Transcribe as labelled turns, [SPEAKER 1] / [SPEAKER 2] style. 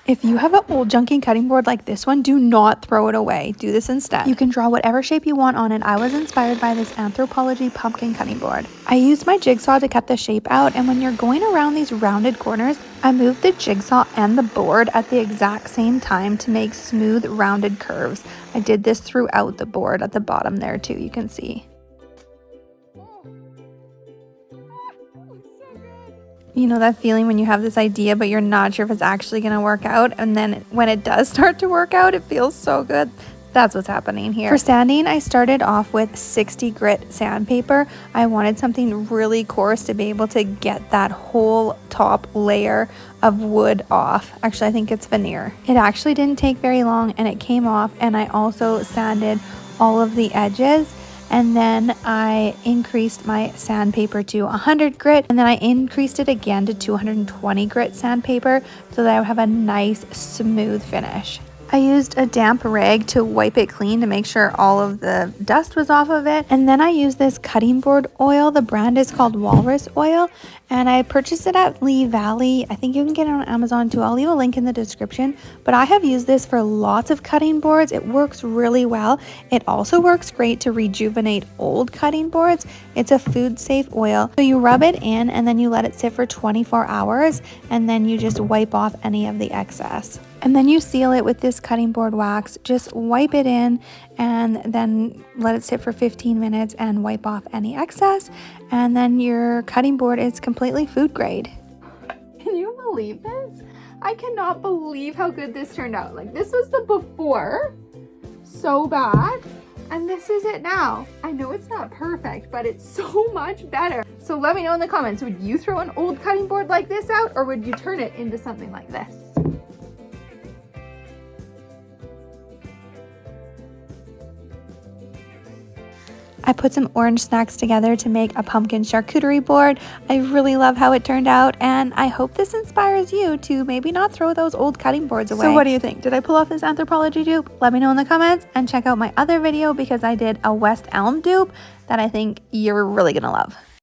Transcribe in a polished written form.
[SPEAKER 1] If you have an old junky cutting board like this one, do not throw it away. Do this instead. You can draw whatever shape you want on it. I was inspired by this Anthropologie pumpkin cutting board. I used my jigsaw to cut the shape out, and when you're going around these rounded corners, I moved the jigsaw and the board at the exact same time to make smooth rounded curves. I did this throughout the board at the bottom there too, you can see. You know that feeling when you have this idea but you're not sure if it's actually going to work out, and then when it does start to work out, it feels so good. That's what's happening here. For sanding, I started off with 60 grit sandpaper. I wanted something really coarse to be able to get that whole top layer of wood off. Actually, I think it's veneer. It actually didn't take very long and it came off, and I also sanded all of the edges. And then I increased my sandpaper to 100 grit, and then I increased it again to 220 grit sandpaper so that I would have a nice smooth finish. I used a damp rag to wipe it clean to make sure all of the dust was off of it. And then I used this cutting board oil. The brand is called Walrus Oil, and I purchased it at Lee Valley. I think you can get it on Amazon too. I'll leave a link in the description, but I have used this for lots of cutting boards. It works really well. It also works great to rejuvenate old cutting boards. It's a food safe oil. So you rub it in and then you let it sit for 24 hours, and then you just wipe off any of the excess. And then you seal it with this cutting board wax. Just wipe it in and then let it sit for 15 minutes and wipe off any excess. And then your cutting board is completely food grade. Can you believe this? I cannot believe how good this turned out. Like, this was the before, so bad. And this is it now. I know it's not perfect, but it's so much better. So let me know in the comments, would you throw an old cutting board like this out, or would you turn it into something like this? I put some orange snacks together to make a pumpkin charcuterie board. I really love how it turned out, and I hope this inspires you to maybe not throw those old cutting boards away. So what do you think? Did I pull off this Anthropologie dupe? Let me know in the comments, and check out my other video because I did a West Elm dupe that I think you're really gonna love.